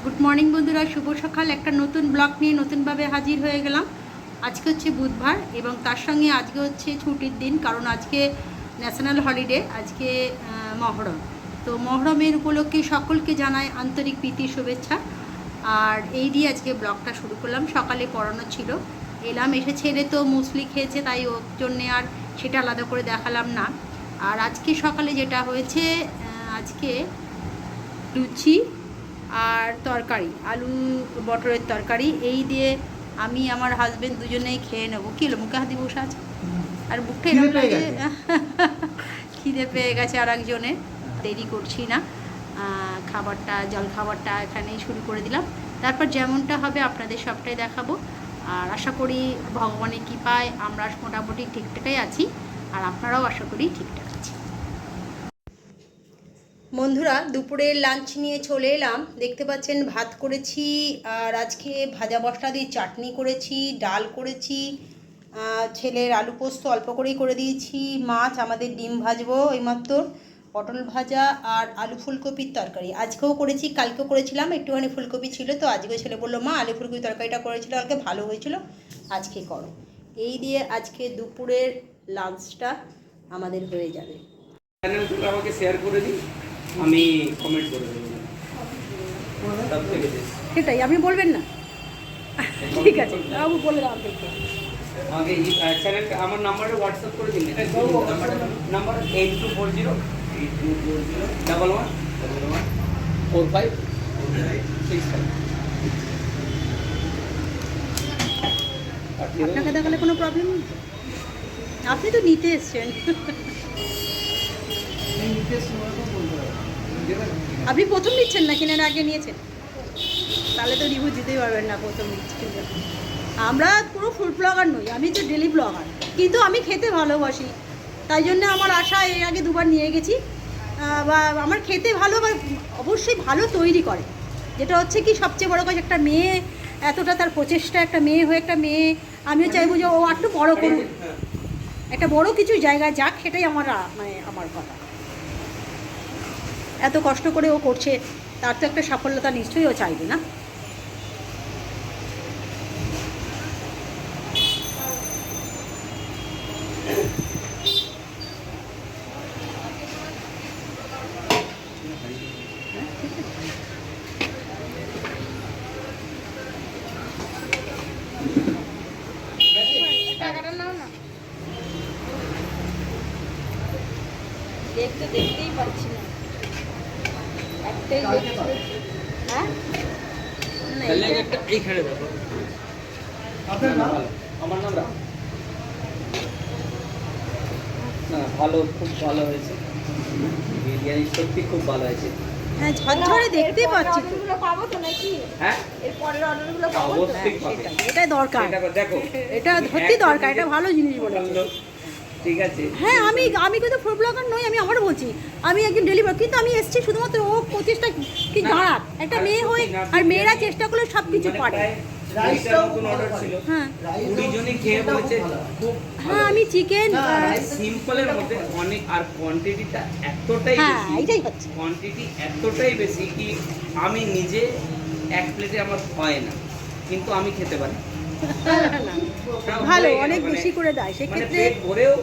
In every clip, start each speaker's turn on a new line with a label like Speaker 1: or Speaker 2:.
Speaker 1: Good morning বন্ধুরা, শুভ সকাল। একটা নতুন ব্লগ নিয়ে নতুনভাবে হাজির হয়ে গেলাম। আজকে হচ্ছে বুধবার এবং তার সঙ্গে আজকে হচ্ছে ছুটির দিন, কারণ আজকে ন্যাশনাল হলিডে, আজকে মহরম। তো মহরমের উপলক্ষে সকলকে জানাই আন্তরিক প্রীতি শুভেচ্ছা। আর এই দিয়ে আজকে ব্লগটা শুরু করলাম। সকালে পড়ানো ছিল, এলাম, এসে ছেলে তো মুসলি খেয়েছে, তাই ওর জন্যে আর সেটা আলাদা করে দেখালাম না। আর আজকে সকালে যেটা হয়েছে, আজকে লুচি আর তরকারি, আলু মটরের তরকারি, এই দিয়ে আমি আমার হাজবেন্ড দুজনেই খেয়ে নেবো। কি হলো, মুখে হাত দিয়ে বসে আছে আর মুখটা এরকম লাগে। খিদে পেয়ে গেছে আর একজনের। দেরি করছি না, খাবারটা, জল খাবারটা এখানেই শুরু করে দিলাম। তারপর যেমনটা হবে আপনাদের সবটাই দেখাবো। আর আশা করি ভগবানের কৃপায় আমরা মোটামুটি ঠিকঠাকই আছি, আর আপনারাও আশা করি ঠিকঠাক আছি। বন্ধুরা, দুপুরের লাঞ্চ নিয়ে চলে এলাম। দেখতে পাচ্ছেন ভাত করেছি, আর আজকে ভাজা মশলা দিয়ে চাটনি করেছি, ডাল করেছি, ছেলের আলু পোস্ত অল্প করেই করে দিয়েছি, মাছ, আমাদের ডিম ভাজবো এইমাত্র, পটল ভাজা আর আলু ফুলকপির তরকারি আজকেও করেছি। কালকেও করেছিলাম, একটুখানি ফুলকপি ছিল, তো আজকে ছেলে বললো মা আলু ফুলকপি তরকারিটা করেছিল কালকে, ভালো হয়েছিল, আজকে করো। এই দিয়ে আজকে দুপুরের লাঞ্চটা আমাদের হয়ে যাবে।
Speaker 2: চ্যানেলগুলো আমাকে শেয়ার করে দিন, আমি কমেন্ট করে দেবো।
Speaker 1: সেটাই আপনি বলবেন না? ঠিক আছে, বাবু বলে দাও দেখতে।
Speaker 2: আমাকে এই চ্যানেলটা, আমার নাম্বারে হোয়াটসঅ্যাপ করে দিন। নাম্বার 824011114545।
Speaker 1: আপনাকে দেখালে কোনো প্রবলেম নেই, আপনি তো নিতে এসছেন। আপনি প্রথম নিচ্ছেন না, কিনার আগে নিয়েছেন? তাহলে তো রিভিউ দিতেই পারবেন না প্রথম নিচ্ছেন। আমরা পুরো ফুড ব্লগার নই, আমি তো ডেলি ব্লগার, কিন্তু আমি খেতে ভালোবাসি, তাই জন্য আমার আশা, এর আগে দুবার নিয়ে গেছি। বা আমার খেতে ভালো, বা অবশ্যই ভালো তৈরি করে, যেটা হচ্ছে কি সবচেয়ে বড় কথা। একটা মেয়ে এতটা তার প্রচেষ্টা, একটা মেয়ে হয়ে, একটা মেয়ে, আমিও চাইবো যে ও একটু বড় করুক, একটা বড় কিছু জায়গায় যাক, সেটাই আমার আমার কথা। এত কষ্ট করে ও করছে, তার তো একটা সাফল্যতা নিশ্চয়ই ও চাইবে না? দেখতেই পাচ্ছি না, একটাই হ্যাঁ,
Speaker 2: এইখানে দেখো। আপনার নাম? আমার নাম রাম। না, ভালো, খুব ভালো হয়েছে বিরিয়ানি, সত্যি খুব ভালো হয়েছে।
Speaker 1: হ্যাঁ, ঝরঝরে দেখতেই পাচ্ছি তো।
Speaker 3: পাবো তো নাকি?
Speaker 2: হ্যাঁ,
Speaker 3: এর পরের অর্ডারগুলো পাবো তো?
Speaker 2: অবশ্যই পাবে।
Speaker 1: এটাই দরকার,
Speaker 2: দেখো,
Speaker 1: এটা সত্যি দরকার, এটা ভালো জিনিস বলে।
Speaker 2: ঠিক আছে।
Speaker 1: হ্যাঁ, আমি কিন্তু ফুড ব্লগার নই, আমি আবারও বলছি, আমি একজন ডেলিভারি, কিন্তু আমি এসেছি শুধুমাত্র ও প্রচেষ্টা কি দাঁড়াক, একটা মেয়ে হয়ে, আর মেয়েরা চেষ্টা করলে সব কিছু পারে। হ্যাঁ, হ্যাঁ, আমি চিকেন
Speaker 2: সিম্পলের মধ্যে অনেক, আর কোয়ান্টিটিটা এতটাই বেশি,
Speaker 1: এইটাই হচ্ছে
Speaker 2: কোয়ান্টিটি এতটাই বেশি কি আমি নিজে এক প্লেটে আমার হয় না, কিন্তু আমি খেতে পারি।
Speaker 1: ভালো, অনেক বেশি করে দেয়, সেক্ষেত্রে
Speaker 2: ভরেও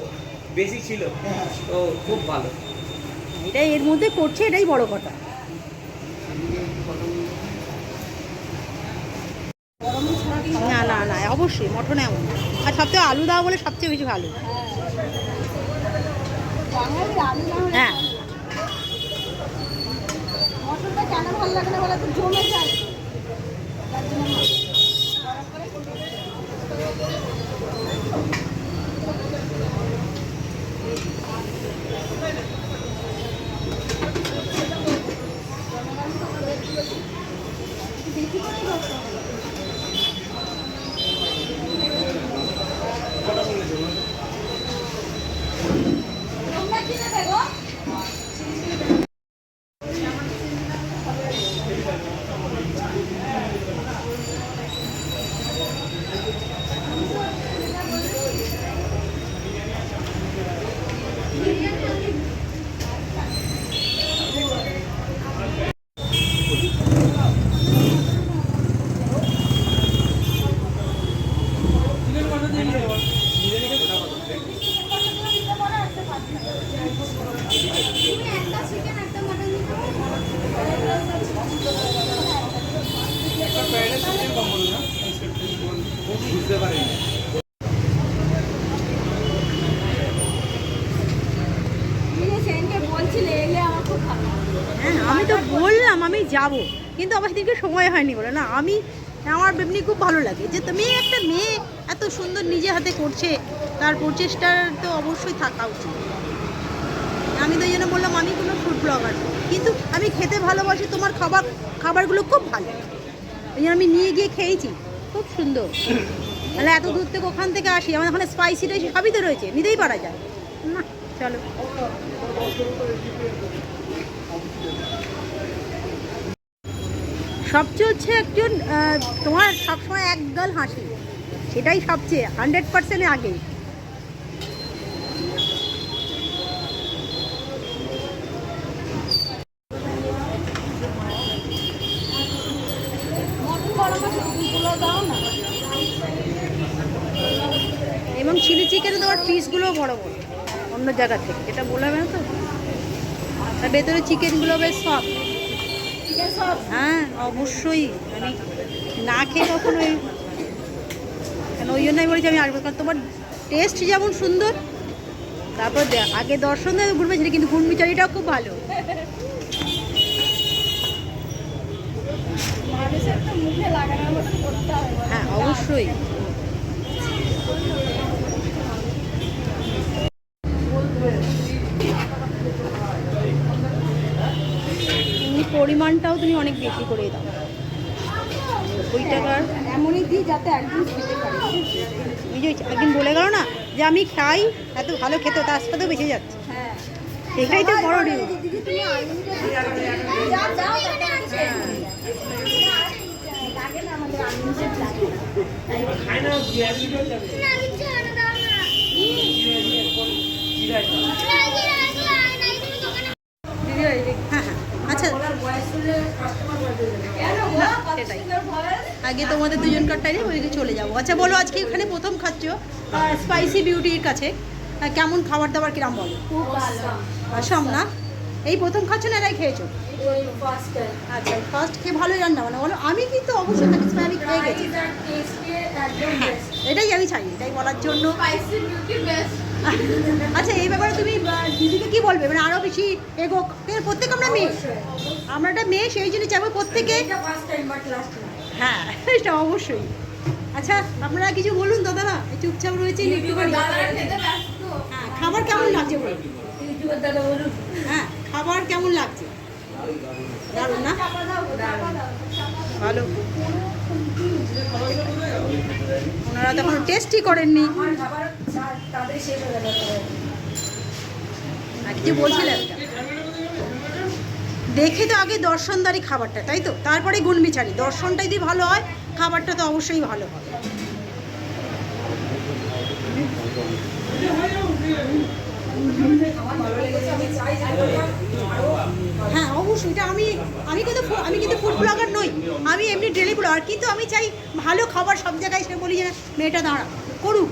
Speaker 2: বেশি ছিল, তো খুব ভালো।
Speaker 1: এটাই এর মধ্যে করছে, এটাই বড় কথা। না না না, অবশ্যই মটন এমন, আর সবথেকে আলু দাও বলে সবচেয়ে বেশি ভালো। হ্যাঁ,
Speaker 3: মটনটা কেন ভালো লাগে না বলে তো জমে যায়। তোমরা কি নেবে গো?
Speaker 1: যাব, কিন্তু আমার সেদিনকে সময় হয়নি বলে না। আমার এমনি খুব ভালো লাগে যে তুমি একটা মেয়ে এত সুন্দর নিজে হাতে করছে, তার প্রচেষ্টার তো অবশ্যই থাকা উচিত। আমি তো এই জন্য বললাম আমি কোনো ফুড ব্লগার, কিন্তু আমি খেতে ভালোবাসি, তোমার খাবারগুলো খুব ভালো, এই জন্য আমি নিয়ে গিয়ে খেয়েছি, খুব সুন্দর। তাহলে এত দূর থেকে ওখান থেকে আসি, আমার ওখানে স্পাইসি টাইসি সবই তো রয়েছে, নিতেই পারা যায় না। চলো, সবচেয়ে হচ্ছে একজন তোমার সবসময় একগাল হাসি, সেটাই সবচেয়ে 100% আগে।
Speaker 3: মটন বড় মাছগুলো দাও না।
Speaker 1: এবং চিলি চিকেনে তোমার পিসগুলো বড় বড় অন্য জায়গা থেকে, যেটা বললাম না তো, আর ভেতরে চিকেনগুলো বেশ সফট।
Speaker 3: চিকেন সস
Speaker 1: হ্যাঁ অবশ্যই, আমি না খেয়ে কখনোই, কেন ওই জন্য আমি বলেছি আমি আসবো, কারণ তোমার টেস্ট যেমন সুন্দর, তারপর আগে দর্শন দেয় ঘুরবে সেটা, কিন্তু ঘুরমিচারিটাও খুব ভালো।
Speaker 3: মানুষের তো মুখে লাগানোর মতন করতে হবে।
Speaker 1: হ্যাঁ অবশ্যই। এমনি পরিমাণটাও তুমি অনেক বেশি করে দাও, 90 টাকার।
Speaker 3: এমনই দিই যাতে একদিন খেতে পারি।
Speaker 1: বুঝেছি, একদিন বলে গেল না যে আমি খাই, এত ভালো খেতে, তার সাথেও বেঁচে যাচ্ছে,
Speaker 3: হ্যাঁ,
Speaker 1: সেটাই তো বড় ডিউ।
Speaker 3: দিদি তুমি আনলিমিটেড যা দাও লাগে না, আমাদের আনলিমিটেড লাগে
Speaker 1: হ্যাঁ হ্যাঁ আচ্ছা, সেটাই। আগে তোমাদের দুজনকারটাই ওইদিকে চলে যাবো। আচ্ছা বলো, আজকে এখানে প্রথম খাচ্ছ স্পাইসি বিউটির কাছে, কেমন খাবার দাবার কিরাম বলো?
Speaker 3: খুব ভালো।
Speaker 1: আসাম না, এই প্রথম খাচ্ছ না এরাই খেয়েছো?
Speaker 3: ওই ফার্স্ট টাইম
Speaker 1: আচ্ছা ফার্স্ট খেয়ে ভালোই রান্না বান্না বলো। আমি কিন্তু অবশ্যই স্যাটিসফাই, আমি খেয়ে গেছি, হ্যাঁ এটাই আমি চাই, এটাই বলার জন্য।
Speaker 3: Spicy beauty best.
Speaker 1: আচ্ছা এই ব্যাপারে তুমি দিদিকে কি বলবে, মানে আরও বেশি এগোক? প্রত্যেক আমরা মেয়ে, আমরা একটা মেয়ে, সেই জন্য চাইবো প্রত্যেকে।
Speaker 3: ফার্স্ট টাইম বাট লাস্ট না।
Speaker 1: হ্যাঁ এটা অবশ্যই। আচ্ছা আপনারা কিছু বলুন দাদারা, চুপচাপ রয়েছে একটুখানি। হ্যাঁ খাবার কেমন লাগছে বলুন?
Speaker 3: ইউটিউবার দাদা বলুন।
Speaker 1: হ্যাঁ খাবার কেমন লাগছে? দারুণ না? ভালো। ওনারা তখন টেস্টই করেননি।
Speaker 3: আমার খাবার তাদের শেষ হয়ে যাবে।
Speaker 1: কিছু বলছিলেন? দেখে তো আগে দর্শনদারি খাবারটা, তাই তো, তারপরে গুণবিচারি। দর্শনটা যদি ভালো হয়, খাবারটা তো অবশ্যই ভালো হবে। হ্যাঁ অবশ্যই, এটা আমি কিন্তু ফুড ব্লগার নই, আমি এমনি ডেলি ব্লগার, কিন্তু আমি চাই ভালো খাবার সব জায়গায়। সে বলি যে মেয়েটা দাঁড়া করুক,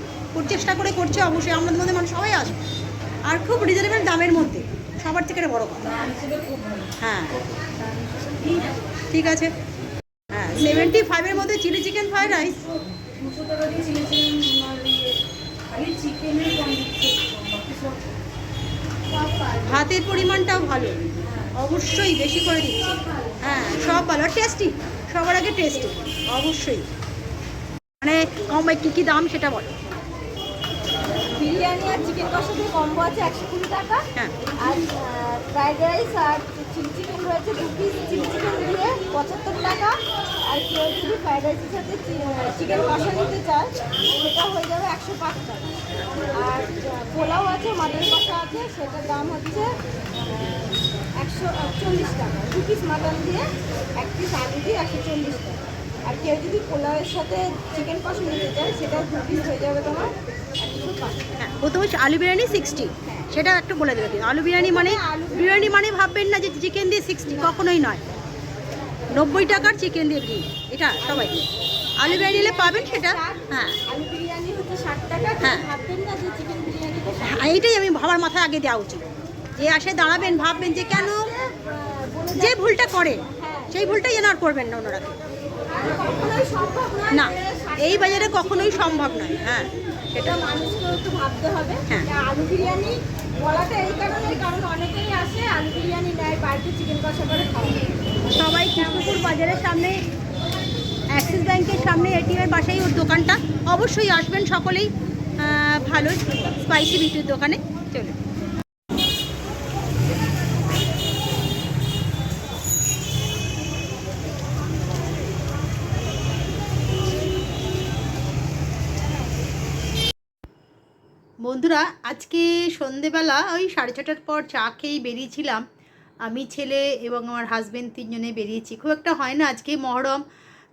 Speaker 1: চেষ্টা করে করছে, অবশ্যই আমাদের মধ্যে মানুষ সবাই আসবে, আর খুব রিজনেবল দামের মধ্যে, সবার থেকে এটা বড় কথা। হ্যাঁ ঠিক আছে। হ্যাঁ 75-এর মধ্যে চিলি চিকেন ফ্রাইড রাইস,
Speaker 3: 200 টাকা দিয়ে চিলি চিকেন খালি চিকেনের কোয়ান্টিটি বাকি সব
Speaker 1: ভাতের পরিমাণটাও ভালো, অবশ্যই বেশি করে দিচ্ছে। হ্যাঁ সব ভালো, টেস্টি, সবার আগে টেস্টি অবশ্যই। মানে কম কী দাম সেটা বলো?
Speaker 3: বিরিয়ানি আর চিকেন কষাতে কম্বো আছে 120 টাকা।
Speaker 1: হ্যাঁ
Speaker 3: আর ফ্রাইড রাইস আর চিলি চিকেন রয়েছে 2 পিস চিলি চিকেন দিয়ে 75 টাকা। আর কেউ যদি ফ্রাইড রাইসের সাথে চিকেন কষা নিতে চায় সেটা হয়ে যাবে 105 টাকা। আর পোলাও আছে, মাটন কষা আছে, সেটার দাম হচ্ছে 140 টাকা। 2 পিস মাটন দিয়ে 1 পিস আলু দিয়ে 140 টাকা। আর কেউ যদি পোলাওয়ের সাথে চিকেন কষা নিতে চায় সেটা 2 পিস হয়ে যাবে তোমার 105 টাকা।
Speaker 1: হ্যাঁ প্রথমে আলু বিরিয়ানি 60, সেটা একটু বলে দেবে। আলু বিরিয়ানি মানে ভাববেন না যে চিকেন দিয়ে 60, কখনোই নয়। 90 টাকার চিকেন দিয়ে গ্রিল, এটা সবাই আলু বিরিয়ানি নিলে পাবেন সেটা। হ্যাঁ
Speaker 3: আলু বিরিয়ানি হচ্ছে 60 টাকা।
Speaker 1: হ্যাঁ।
Speaker 3: ভাববেন না যে চিকেন বিরিয়ানিতে
Speaker 1: এইটাই আমি ভাবার মাথায় আগে দেওয়া উচিত, যে আসে দাঁড়াবেন ভাববেন যে কেন, যে ভুলটা করে সেই ভুলটাই যেন আর করবেন না ওনারা।
Speaker 3: কখনোই সম্ভব নয়
Speaker 1: না এই বাজারে কখনোই সম্ভব নয়। হ্যাঁ
Speaker 3: এটা মানুষকেও একটু ভাবতে হবে।
Speaker 1: হ্যাঁ।
Speaker 3: যে আলু বিরিয়ানি বলাটা এই কারণে, কারণ অনেকেই আসে আলু বিরিয়ানি নেয়, বাড়িতে চিকেন কষা করে খাওয়া।
Speaker 1: সবাই কৃষ্ণপুর বাজারের সামনে অ্যাক্সিস ব্যাংকের সামনে এটিএমের পাশেই ওর দোকানটা, অবশ্যই আসবেন সকলেই। ভালো স্পাইসি বিউটির দোকানে চলে। বন্ধুরা, আজকে সন্ধেবেলা ওই 6:30টার পর চা খেয়েই বেরিয়েছিলাম। আমি, ছেলে এবং আমার হাজব্যান্ড 3জনে বেরিয়েছি। খুব একটা হয় না, আজকে মহরম,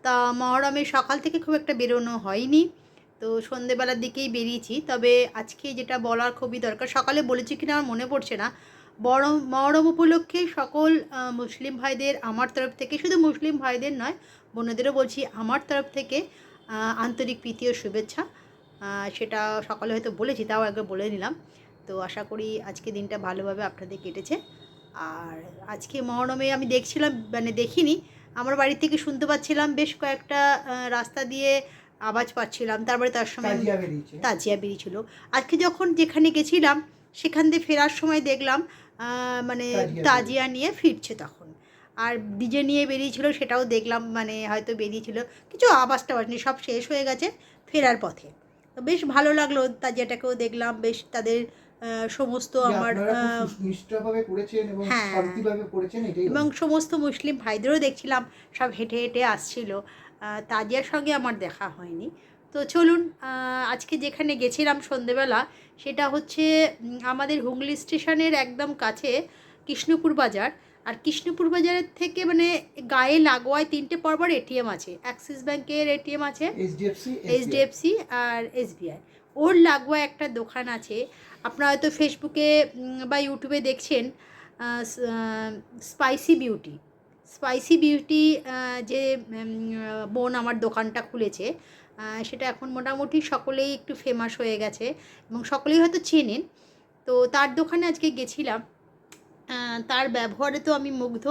Speaker 1: তা মহরমের সকাল থেকে খুব একটা বেরোনো হয়নি, তো সন্ধেবেলার দিকেই বেরিয়েছি। তবে আজকে যেটা বলার খুবই দরকার, সকালে বলেছি কিনা আমার মনে পড়ছে না, মহরম উপলক্ষে সকল মুসলিম ভাইদের আমার তরফ থেকে, শুধু মুসলিম ভাইদের নয় বোনেদেরও বলছি, আমার তরফ থেকে আন্তরিক প্রীতি ও শুভেচ্ছা। সেটা সকালে হয়তো বলেছি, তাও একবার বলে নিলাম। তো আশা করি আজকে দিনটা ভালোভাবে আপনাদের কেটেছে। আর আজকে মহরমে আমি দেখছিলাম, মানে দেখিনি, আমার বাড়ি থেকে শুনতে পাচ্ছিলাম বেশ কয়েকটা রাস্তা দিয়ে আওয়াজ পাচ্ছিলাম, তারপরে তার সময় তাজিয়া বেরিয়েছিল। আজকে যখন যেখানে গেছিলাম সেখান দিয়ে ফেরার সময় দেখলাম মানে তাজিয়া নিয়ে ফিরছে তখন, আর ডিজে নিয়ে বেরিয়েছিল সেটাও দেখলাম, মানে হয়তো বেরিয়েছিল, কিছু আওয়াজ টাওয়াজ নেই, সব শেষ হয়ে গেছে ফেরার পথে। তো বেশ ভালো লাগলো, তাজিয়াটাকেও দেখলাম, বেশ তাদের সমস্ত আমার হ্যাঁ, এবং সমস্ত মুসলিম ভাইদেরও দেখছিলাম সব হেঁটে হেঁটে আসছিল। তাজিয়ার সঙ্গে আমার দেখা হয়নি। তো চলুন, আজকে যেখানে গেছিলাম সন্ধেবেলা সেটা হচ্ছে আমাদের হুগলি স্টেশনের একদম কাছে কৃষ্ণপুর বাজার। আর কৃষ্ণপুর বাজারের থেকে মানে গায়ে লাগোয়ায় 3টে পরপর এটিএম আছে, অ্যাক্সিস ব্যাংকের এটিএম আছে, এইচডিএফসি আর এসবিআই। ওর লাগোয়া একটা দোকান আছে, আপনারা হয়তো ফেসবুকে বা ইউটিউবে দেখছেন, স্পাইসি বিউটি যে বোন আমার দোকানটা খুলেছে, সেটা এখন মোটামুটি সকলেই একটু ফেমাস হয়ে গেছে এবং সকলেই হয়তো চেনেন। তো তার দোকানে আজকে গেছিলাম, তার ব্যবহারে তো আমি মুগ্ধ,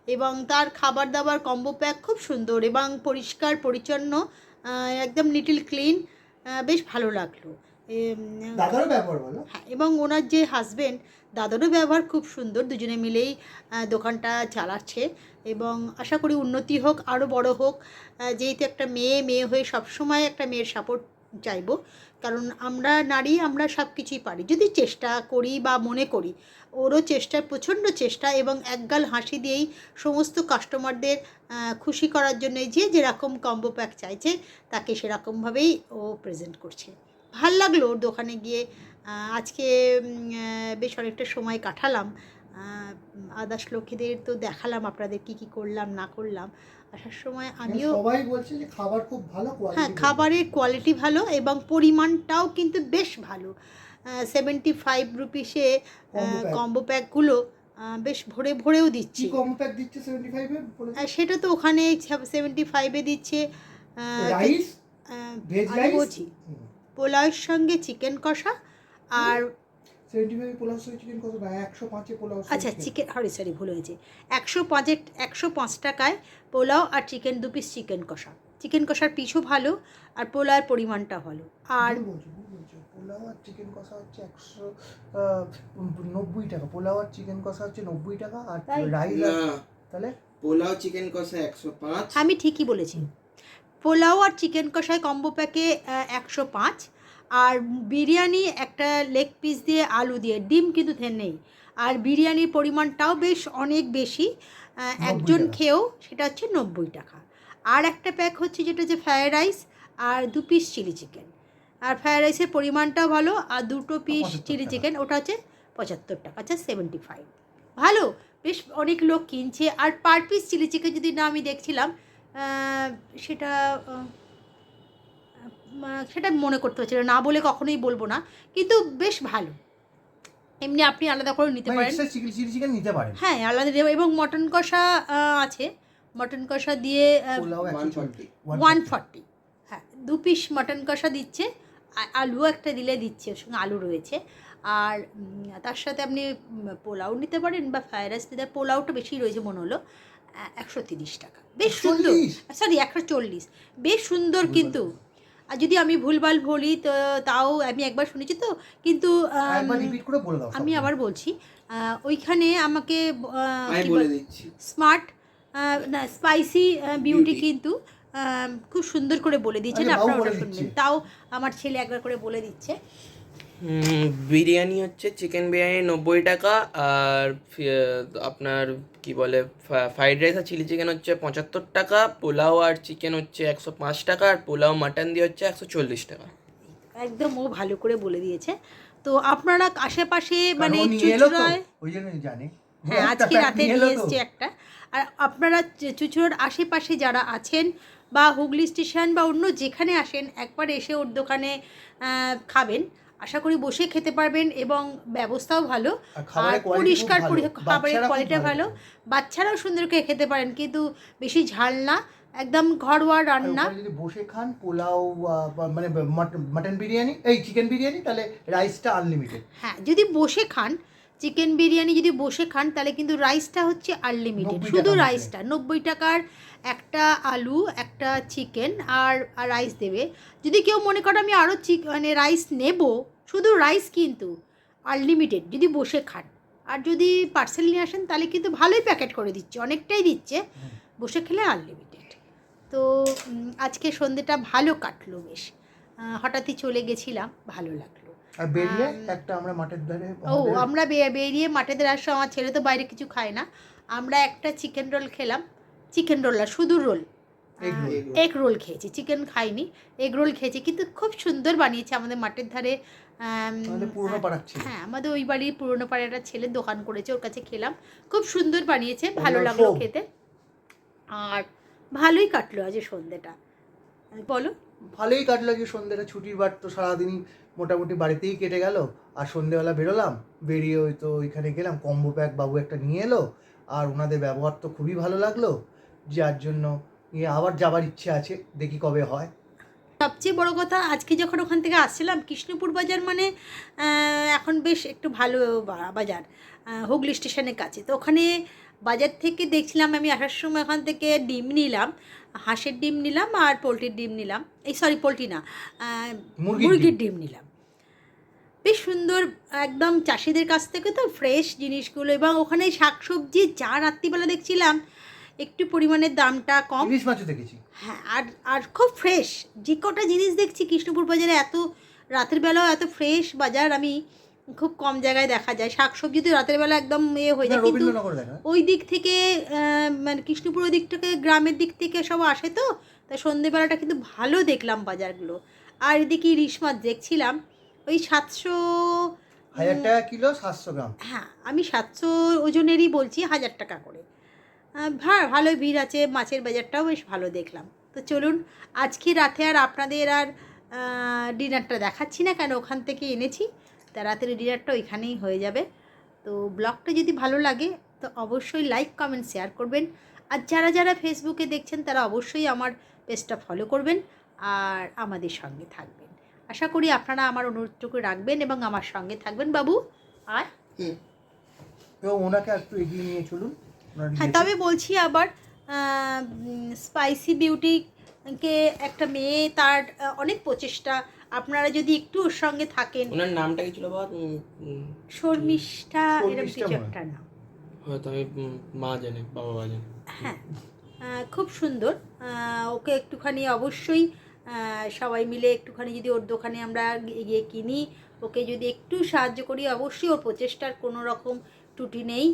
Speaker 1: এবং তার খাবার দাবার কম্বো প্যাক খুব সুন্দর এবং পরিষ্কার পরিচ্ছন্ন, একদম লিটল ক্লিন, বেশ ভালো লাগলো।
Speaker 4: দাদারও ব্যবহার ভালো,
Speaker 1: হ্যাঁ, এবং ওনার যে হাজব্যান্ড, দাদারও ব্যবহার খুব সুন্দর, দুজনে মিলেই দোকানটা চালাচ্ছে এবং আশা করি উন্নতি হোক, আরও বড় হোক। যেহেতু একটা মেয়ে হয়ে সবসময় একটা মেয়ের সাপোর্ট চাইবো, কারণ আমরা নারী, আমরা সব কিছুই পারি যদি চেষ্টা করি বা মনে করি। ওরও চেষ্টার প্রচণ্ড চেষ্টা, এবং একগাল হাসি দিয়েই সমস্ত কাস্টমারদের খুশি করার জন্য যে যেরকম কম্বো প্যাক চাইছে তাকে সেরকমভাবেই ও প্রেজেন্ট করছে। ভাল লাগলো ওর দোকানে গিয়ে। আজকে বেশ অনেকটা সময় কাটালাম, আদার্স লোকেদের তো দেখালাম আপনাদের কি কি করলাম না করলাম। আসার সময় আমিও,
Speaker 4: সবাই বলছে যে খাবার খুব ভালো,
Speaker 1: হ্যাঁ, খাবারের কোয়ালিটি ভালো এবং পরিমাণটাও কিন্তু বেশ ভালো। 75 রুপিসে কম্বো প্যাকগুলো বেশ ভরে ভরেও দিচ্ছে।
Speaker 4: কম্বো প্যাক দিচ্ছে 75-এ?
Speaker 1: সেটা তো ওখানে 75-এ দিচ্ছে।
Speaker 4: রাইস, ভেজ রাইস,
Speaker 1: বলছি পোলাওয়ের সঙ্গে চিকেন কষা, আর
Speaker 4: 75 পোলাও সহ চিকেন কষা, 105-এ পোলাও,
Speaker 1: আচ্ছা চিকেন, সরি ভুল হয়েছে, 105 টাকায় পোলাও আর চিকেন 2 পিস চিকেন কষা। চিকেন কষার পিসও ভালো আর পোলাওয়ের পরিমাণটা ভালো। আর
Speaker 4: পোলাও আর চিকেন কষা হচ্ছে 190 টাকা, পোলাও আর চিকেন কষা হচ্ছে 90 টাকা, আর রাইস তাহলে
Speaker 5: পোলাও চিকেন কষা 105।
Speaker 1: আমি ঠিকই বলেছি, পোলাও আর চিকেন কষায় কম্বো প্যাকে 105, আর বিরিয়ানি একটা লেগ পিস দিয়ে আলু দিয়ে, ডিম কিন্তু নেই, আর বিরিয়ানির পরিমাণটাও বেশ অনেক বেশি, একজন খেয়েও সেটা হচ্ছে 90 টাকা। আর একটা প্যাক হচ্ছে যেটা হচ্ছে ফ্রায়েড রাইস আর 2 পিস চিলি চিকেন, আর ফ্রায়েড রাইসের পরিমাণটাও ভালো, আর 2 পিস চিলি চিকেন ওটা হচ্ছে 75 টাকা, আচ্ছা 75, ভালো, বেশ অনেক লোক কিনছে। আর পার পিস চিলি চিকেন যদি না আমি দেখছিলাম, সেটা মনে করতে হচ্ছিল না, বলে কখনোই বলবো না, কিন্তু বেশ ভালো। এমনি আপনি আলাদা করে নিতে পারেন,
Speaker 4: চিলি চিকেন নিতে পারেন,
Speaker 1: হ্যাঁ আলাদা, এবং মটন কষা আছে, মটন কষা দিয়ে 140, হ্যাঁ 2 পিস মটন কষা দিচ্ছে, আলু একটা দিলে দিচ্ছে, ওর সঙ্গে আলু রয়েছে। আর তার সাথে আপনি পোলাও নিতে পারেন বা ফ্রায়েড রাইস নিতে, পোলাওটা বেশি রয়েছে মনে হলো, 130 টাকা, বেশ সুন্দর, সরি 140, বেশ সুন্দর। কিন্তু আর যদি আমি ভুলভাল বলি তো তাও, আমি একবার শুনেছি তো, কিন্তু আমি আবার বলছি, ওইখানে আমাকে
Speaker 5: বলে দিচ্ছি,
Speaker 1: স্মার্ট না স্পাইসি বিউটি
Speaker 5: Beauty।
Speaker 1: কিন্তু খুব সুন্দর করে বলে দিয়েছেন,
Speaker 4: আচ্ছা, বাবু
Speaker 1: আপনারা
Speaker 4: বলে
Speaker 1: ওটা
Speaker 4: দিচ্ছে।
Speaker 1: শুনবেন। তাও আমার ছেলে একবার করে বলে দিচ্ছে।
Speaker 6: বিরিয়ানি হচ্ছে চিকেন বিরিয়ানি 90 টাকা, আর আপনার কি বলে ফ্রাইড রাইস আর চিলি চিকেন হচ্ছে 75 টাকা, পোলাও আর চিকেন হচ্ছে 105 টাকা, আর পোলাও মাটন দিয়ে হচ্ছে 140 টাকা।
Speaker 1: একদম ও ভালো করে বলে দিয়েছে। তো আপনারা আশেপাশে মানে
Speaker 4: কারণ ও নিয়ে এলো তো,
Speaker 1: চুচুড়ায়,
Speaker 4: ওই জন্যই জানে।
Speaker 1: হ্যাঁ
Speaker 4: একটা
Speaker 1: আজকে
Speaker 4: pack
Speaker 1: রাতে
Speaker 4: নিয়ে
Speaker 1: নিয়ে
Speaker 4: এলো তো।
Speaker 1: এসছে একটা। আর আপনারা চুচুড়ার আশেপাশে যারা আছেন বা হুগলি স্টেশন বা অন্য যেখানে আসেন, একবার এসে ওর দোকানে খাবেন। আশা করি বসে খেতে পারবেন এবং ব্যবস্থাও ভালো,
Speaker 4: আর
Speaker 1: আর
Speaker 4: খাবারের quality
Speaker 1: পরিষ্কার
Speaker 4: খুব ভালো।
Speaker 1: খাবারের
Speaker 4: বাচ্চারা খুব
Speaker 1: কোয়ালিটি ভালো,
Speaker 4: খায়।
Speaker 1: বাচ্চারাও সুন্দর করে খেতে পারেন, কিন্তু বেশি ঝাল না, একদম ঘরোয়া
Speaker 4: আর
Speaker 1: রান্না।
Speaker 4: ওখানে যদি বসে খান পোলাও মানে মাটন বিরিয়ানি, এই চিকেন বিরিয়ানি, তাহলে রাইসটা আনলিমিটেড।
Speaker 1: হ্যাঁ যদি বসে খান চিকেন বিরিয়ানি, যদি বসে খান তাহলে কিন্তু রাইসটা হচ্ছে আনলিমিটেড,
Speaker 4: 90
Speaker 1: শুধু
Speaker 4: টাকার মধ্যে।
Speaker 1: রাইসটা 90 টাকার একটা আলু, একটা চিকেন আর রাইস দেবে। যদি কেউ মনে করে আমি আরও মানে রাইস নেব, শুধু রাইস কিন্তু আনলিমিটেড যদি বসে খান। আর যদি পার্সেল নিয়ে আসেন তাহলে কিন্তু ভালোই প্যাকেট করে দিচ্ছে, অনেকটাই দিচ্ছে, বসে খেলে আনলিমিটেড। তো আজকে সন্ধ্যেটা ভালো কাটলো বেশ, হঠাৎই চলে গেছিলাম, ভালো লাগলো।
Speaker 4: আর বেরিয়ে একটা আমরা মাঠের ধারে
Speaker 1: ও আমরা বেরিয়ে মাঠেদের আসো, আমার ছেলে তো বাইরে কিছু খায় না, আমরা একটা চিকেন রোল খেলাম। চিকেন রোল না, শুধু roll,
Speaker 4: Egg roll।
Speaker 1: Egg roll খেয়েছি, চিকেন খাইনি, এগ রোল খেয়েছি, কিন্তু খুব সুন্দর বানিয়েছে আমাদের মাঠের ধারে।
Speaker 4: আমাদের পুরনো পাড়ার ছিল।
Speaker 1: হ্যাঁ আমাদের ওই বাড়ির পুরনো পাড়ার একটা ছেলে দোকান করেছে, ওর কাছে খেলাম, খুব সুন্দর বানিয়েছে, ভালো
Speaker 4: ওনার
Speaker 1: লাগলো
Speaker 4: সব।
Speaker 1: খেতে। আর ভালোই কাটলো আজ সন্ধ্যেটা, বলো।
Speaker 4: ভালোই কাটলো যে সন্ধ্যেটা, ছুটির বার তো সারাদিনই মোটামুটি বাড়িতেই কেটে গেল। আর সন্ধ্যেবেলা বেরোলাম, বেরিয়ে ওই তো ওইখানে গেলাম, কম্বো প্যাক বাবু একটা নিয়ে এলো, আর ওনাদের ব্যবহার তো খুবই ভালো লাগলো, যার জন্য নিয়ে আবার যাবার ইচ্ছে আছে, দেখি কবে হয়।
Speaker 1: সবচেয়ে বড় কথা, আজকে যখন ওখান থেকে আসছিলাম, কৃষ্ণপুর বাজার মানে এখন বেশ একটু ভালো বাজার, হুগলি স্টেশনের কাছে। তো ওখানে বাজার থেকে দেখছিলাম আমি আসার সময়, ওখান থেকে ডিম নিলাম, হাঁসের ডিম নিলাম আর পোলট্রির ডিম নিলাম, এই সরি পোলট্রি না, মুরগির ডিম নিলাম। বেশ সুন্দর, একদম চাষিদের কাছ থেকে তো ফ্রেশ জিনিসগুলো, এবং ওখানে শাকসবজি যা রাত্রিবেলা দেখছিলাম একটু পরিমাণের দামটা কম।
Speaker 4: ইলিশ মাছও দেখেছি।
Speaker 1: হ্যাঁ আর আর খুব ফ্রেশ, যে কটা জিনিস দেখছি কৃষ্ণপুর বাজারে, এত রাতের বেলাও এত ফ্রেশ বাজার আমি খুব কম জায়গায় দেখা যায়। শাকসবজি তো রাতের বেলা একদম হয়ে যায়, কিন্তু
Speaker 4: রবীন্দ্রনগর দেখা।
Speaker 1: ওই দিক থেকে মানে কৃষ্ণপুর ওই দিক থেকে, গ্রামের দিক থেকে সব আসে, তো তাই সন্ধেবেলাটা কিন্তু ভালো দেখলাম বাজারগুলো। আর এদিকে ইলিশ মাছ দেখছিলাম ওই 700,
Speaker 4: 1000 টাকা কিলো, 700 গ্রাম।
Speaker 1: হ্যাঁ আমি 700 ওজনেরই বলছি, 1000 টাকা করে। ভালোই ভিড় আছে, মাছের বাজারটাও বেশ ভালো দেখলাম। তো চলুন আজকে রাতে আর আপনাদের আর ডিনারটা দেখাচ্ছি না, কেন ওখান থেকে এনেছি, তা রাতের ডিনারটা ওইখানেই হয়ে যাবে। তো ব্লগটা যদি ভালো লাগে তো অবশ্যই লাইক কমেন্ট শেয়ার করবেন, আর যারা যারা ফেসবুকে দেখছেন তারা অবশ্যই আমার পেজটা ফলো করবেন আর আমাদের সঙ্গে থাকবেন। আশা করি আপনারা আমার অনুরোধটুকু রাখবেন এবং আমার সঙ্গে থাকবেন। বাবু আর
Speaker 4: এবং ওনাকে একটু এগিয়ে নিয়ে চলুন।
Speaker 1: হ্যাঁ তবে বলছি আবার, স্পাইসি বিউটিকে একটা মেয়ে, তার অনেক প্রচেষ্টা, আপনারা যদি একটু ওর সঙ্গে থাকেন।
Speaker 6: ওনার নামটা কি ছিল বাবা?
Speaker 1: শর্মিষ্ঠা এরকম
Speaker 4: শর্মিষ্ঠা
Speaker 1: কিছু
Speaker 4: মনে হয়।
Speaker 1: একটা নাম।
Speaker 6: হয়তো আমি মা জানে, বাবা জানে।
Speaker 1: হ্যাঁ খুব সুন্দর, ওকে একটুখানি অবশ্যই সবাই মিলে একটুখানি যদি ওর দোকানে আমরা গিয়ে কিনি, ওকে যদি একটু সাহায্য করি, অবশ্যই ওর প্রচেষ্টার কোনো রকম ত্রুটি নেই,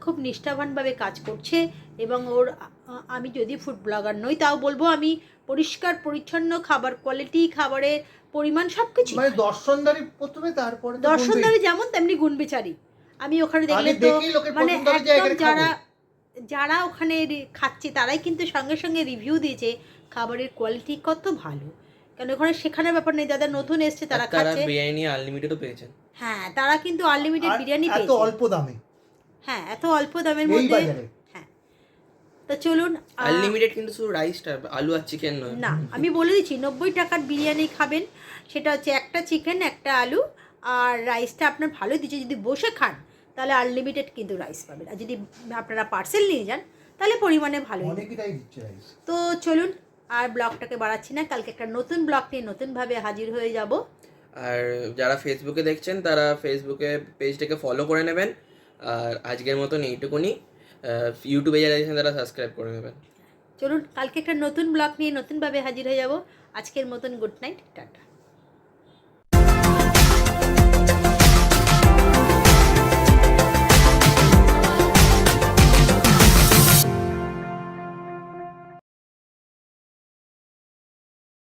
Speaker 1: খুব নিষ্ঠাবানভাবে কাজ করছে। এবং ওর আমি যদি ফুড ব্লগার নই, তাও বলবো আমি পরিষ্কার পরিচ্ছন্ন খাবার, কোয়ালিটি, খাবারের পরিমাণ সব কিছু,
Speaker 4: মানে দর্শনদারি প্রথমে, তারপরে তো
Speaker 1: দর্শনদারি যেমন তেমনি গুণবিচারী। আমি ওখানে দেখলে তো
Speaker 4: দেখেই লোকের
Speaker 1: মানে
Speaker 4: পছন্দ হবে যে
Speaker 1: একদম
Speaker 4: এখানে খাবো।
Speaker 1: যারা ওখানে খাচ্ছে তারাই কিন্তু সঙ্গে সঙ্গে রিভিউ দিয়েছে খাবারের কোয়ালিটি কত ভালো, কারণ ওখানে শেখানোর ব্যাপার নেই, যারা নতুন এসছে তারা
Speaker 6: তারা
Speaker 1: খাচ্ছে।
Speaker 6: বিরিয়ানি আনলিমিটেডও পেয়েছেন।
Speaker 1: হ্যাঁ তারা কিন্তু আনলিমিটেড
Speaker 4: আর
Speaker 1: বিরিয়ানি
Speaker 4: এত
Speaker 1: পেয়েছে,
Speaker 4: অল্প দামে
Speaker 1: হ্যাঁ এত অল্প দামের
Speaker 4: এই
Speaker 1: মধ্যে।
Speaker 4: বাজারে।
Speaker 1: হ্যাঁ তো চলুন
Speaker 6: আনলিমিটেড কিন্তু শুধু রাইসটা, আলু আর চিকেন নয়।
Speaker 1: না আমি বলে দিচ্ছি 90 টাকার বিরিয়ানি খাবেন, সেটা হচ্ছে একটা চিকেন, একটা আলু, আর রাইসটা আপনার ভালো দিচ্ছে। যদি বসে খান তাহলে আনলিমিটেড কিন্তু রাইস পাবেন, আর যদি আপনারা পার্সেল নিয়ে যান তাহলে পরিমাণে ভালো।
Speaker 4: অনেকই তাই দিচ্ছে রাইস।
Speaker 1: তো চলুন আর ব্লগটাকে বাড়াচ্ছি না, কালকে একটা নতুন ব্লগ নিয়ে নতুনভাবে হাজির হয়ে যাব।
Speaker 6: আর যারা ফেসবুকে দেখছেন তারা ফেসবুকে পেজটাকে ফলো করে নেবেন। আর আজকের মতন এইটুকুনি, ইউটিউবে যারা দেখছেন তারা সাবস্ক্রাইব করে নেবেন।
Speaker 1: চলুন কালকে একটা নতুন ব্লগ নিয়ে নতুনভাবে হাজির হয়ে যাব। আজকের মতন গুড নাইট, টাটা।